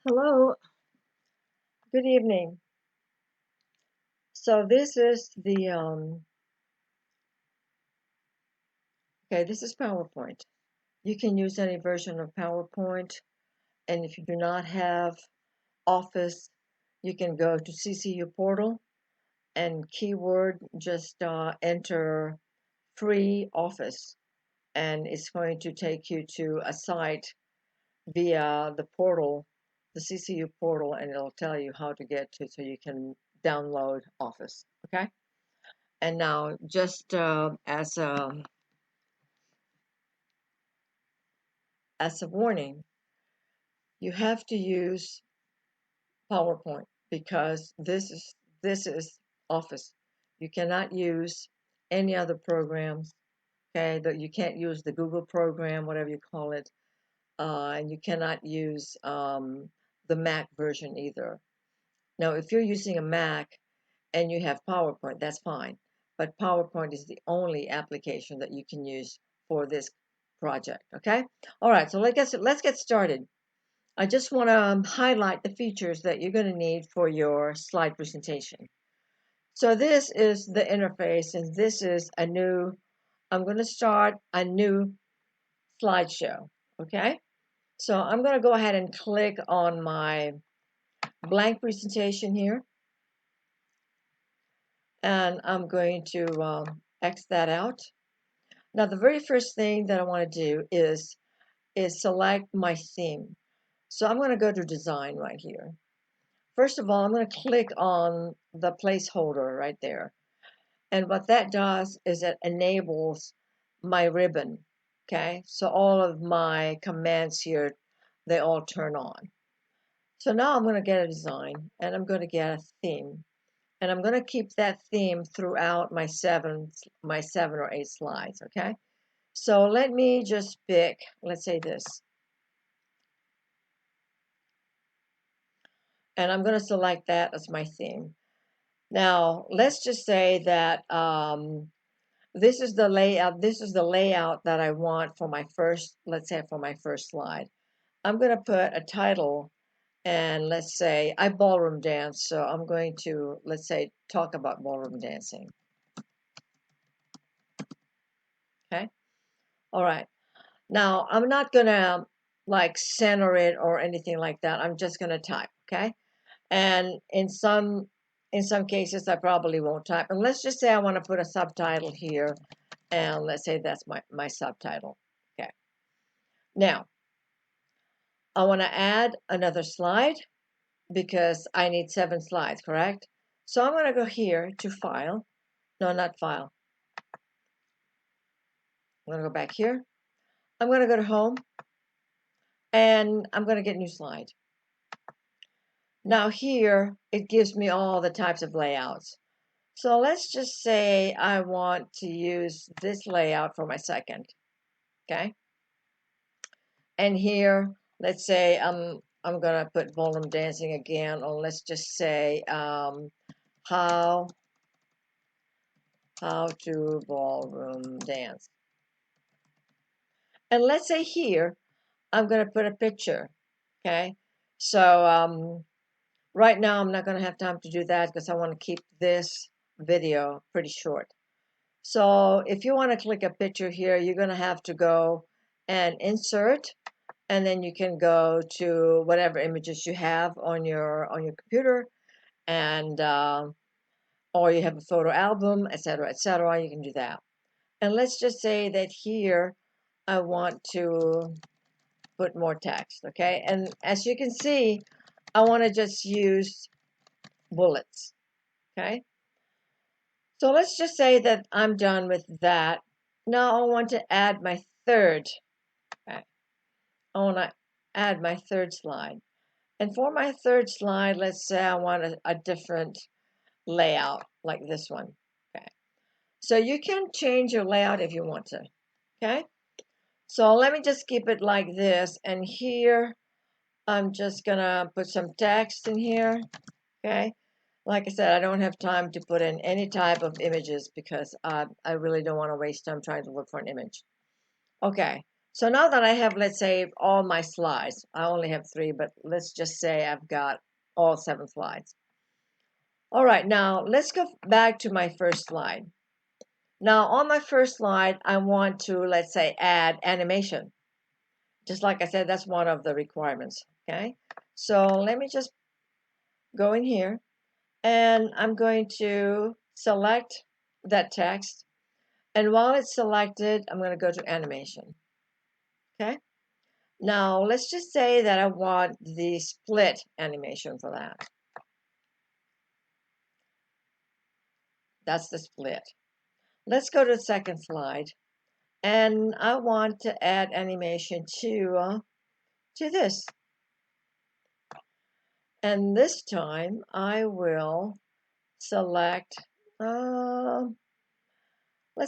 Hello, good evening. So this is the okay, this is PowerPoint. You can use any version of PowerPoint, and if you do not have Office, you can go to CCU portal and keyword just enter free Office, and it's going to take you to a site via the portal, the CCU portal, and it'll tell you how to get to so you can download Office. Okay. And now, just as a warning, you have to use PowerPoint because this is Office. You cannot use any other programs. Okay, that you can't use the Google program, whatever you call it, and you cannot use the Mac version either. Now, if you're using a Mac and you have PowerPoint, that's fine. But PowerPoint is the only application that you can use for this project. Okay. All right. So let's get started. I just want to highlight the features that you're going to need for your slide presentation. So this is the interface, and this is I'm going to start a new slideshow. Okay. So I'm going to go ahead and click on my blank presentation here, and I'm going to X that out. Now, the very first thing that I want to do is select my theme. So I'm going to go to design right here. First of all, I'm going to click on the placeholder right there. And what that does is it enables my ribbon. Okay, so all of my commands here, they all turn on. So now I'm going to get a design and I'm going to get a theme. And I'm going to keep that theme throughout my seven or eight slides. Okay, so let me just pick, let's say this. And I'm going to select that as my theme. Now, let's just say that this is the layout. This is the layout that I want for my first, let's say for my first slide. I'm going to put a title, and let's say I ballroom dance. So I'm going to, let's say, talk about ballroom dancing. Okay. All right. Now, I'm not going to like center it or anything like that. I'm just going to type. Okay. And in some cases, I probably won't type. And let's just say I want to put a subtitle here, and let's say that's my subtitle. Okay. Now, I want to add another slide because I need 7 slides, correct? So I'm going to go here to File. No, not File. I'm going to go back here. I'm going to go to Home, and I'm going to get New Slide. Now here, it gives me all the types of layouts. So let's just say I want to use this layout for my second, okay? And here, let's say I'm gonna put ballroom dancing again, or let's just say how to ballroom dance. And let's say here, I'm gonna put a picture, okay? So right now I'm not gonna have time to do that because I want to keep this video pretty short. So if you want to click a picture here, you're going to have to go and insert, and then you can go to whatever images you have on your computer, and or you have a photo album, etc., etc. You can do that. And let's just say that here I want to put more text, okay? And as you can see, I want to just use bullets, okay? So let's just say that I'm done with that. Now I want to add my third. Okay. I want to add my third slide. And for my third slide, let's say I want a different layout like this one. Okay. So you can change your layout if you want to. Okay. So let me just keep it like this. And here, I'm just going to put some text in here. Okay. Like I said, I don't have time to put in any type of images because I really don't want to waste time trying to look for an image. Okay, So now that I have, let's say, all my slides, I only have 3, but let's just say I've got all 7 slides. All right, now let's go back to my first slide. Now on my first slide, I want to, let's say, add animation. Just like I said, that's one of the requirements, okay? So let me just go in here, and I'm going to select that text. And while it's selected, I'm going to go to animation, okay? Now, let's just say that I want the split animation for that. That's the split. Let's go to the second slide. And I want to add animation to this. And this time, I will select, let's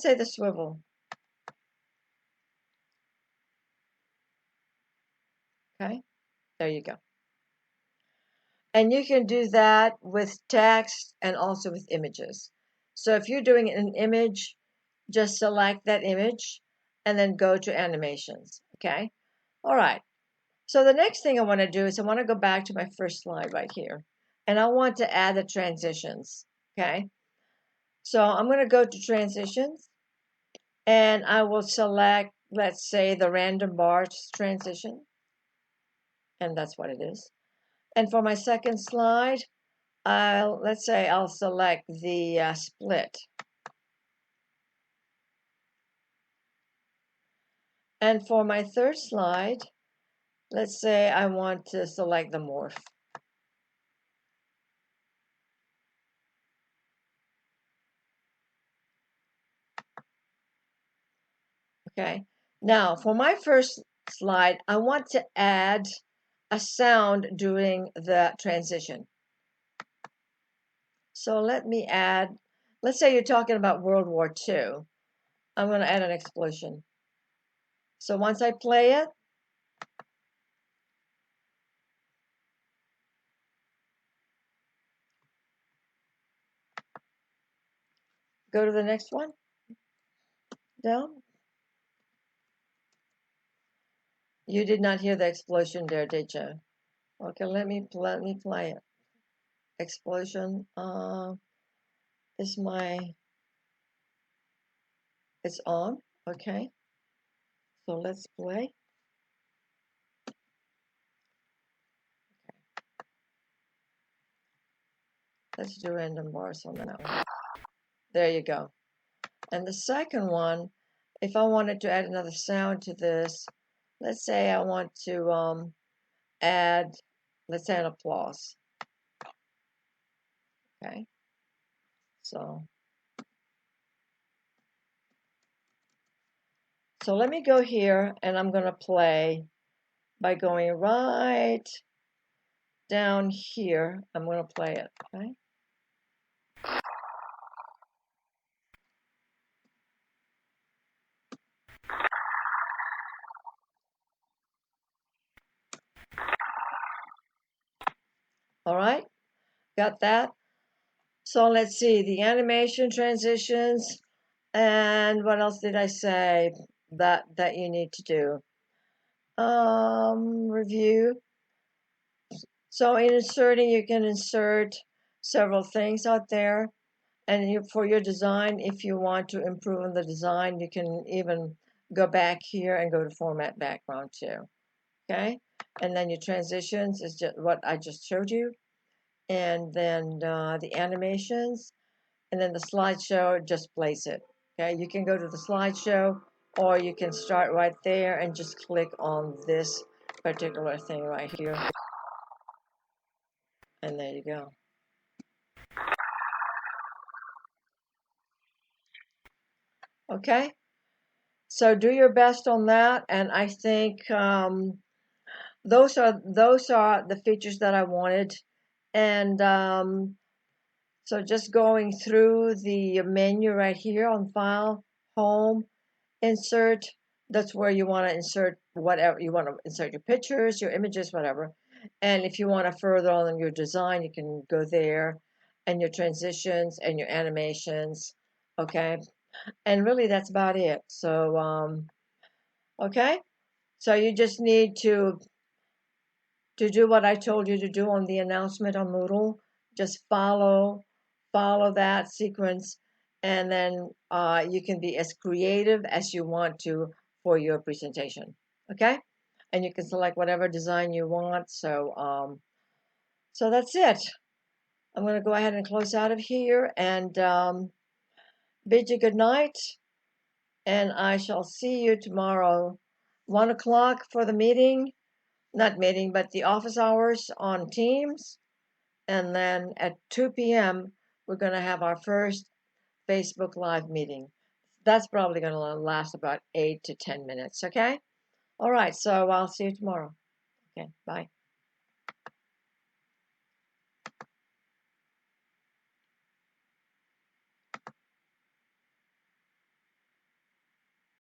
say the swivel. Okay, there you go. And you can do that with text and also with images. So if you're doing an image, just select that image and then go to animations. Okay. All right. So the next thing I want to do is I want to go back to my first slide right here. And I want to add the transitions. Okay. So I'm going to go to transitions and I will select, let's say, the random bars transition. And that's what it is. And for my second slide, let's say I'll select the split. And for my third slide, let's say I want to select the morph. Okay. Now for my first slide, I want to add a sound during the transition. So let me add, let's say you're talking about World War II. I'm going to add an explosion. So once I play it, go to the next one, down. You did not hear the explosion there, did you? Okay, let me play it. Explosion is it's on. Okay, so let's play. Let's do random bars on that one. There you go. And the second one, if I wanted to add another sound to this, let's say I want to add, let's say, an applause. Okay, so let me go here and I'm going to play by going right down here. I'm going to play it. Okay. All right, got that? So let's see, the animation transitions, and what else did I say that you need to do? Review. So in inserting, you can insert several things out there, and for your design, if you want to improve on the design, you can even go back here and go to format background too. Okay, and then your transitions is just what I just showed you, and then the animations, and then the slideshow, just place it. Okay, you can go to the slideshow, or you can start right there and just click on this particular thing right here, and there you go. Okay, so do your best on that, and I think those are the features that I wanted, and so just going through the menu right here on File, Home, Insert. That's where you want to insert whatever you want to insert, your pictures, your images, whatever. And if you want to further on your design, you can go there, and your transitions and your animations. Okay, and really that's about it. So okay, So you just need to do what I told you to do on the announcement on Moodle. Just follow that sequence, and then you can be as creative as you want to for your presentation. Okay, and you can select whatever design you want. So that's it. I'm going to go ahead and close out of here and bid you good night. And I shall see you tomorrow, 1 o'clock for the meeting. Not meeting, but the office hours on Teams. And then at 2 p.m., we're going to have our first Facebook Live meeting. That's probably going to last about 8 to 10 minutes, okay? All right, so I'll see you tomorrow. Okay, bye.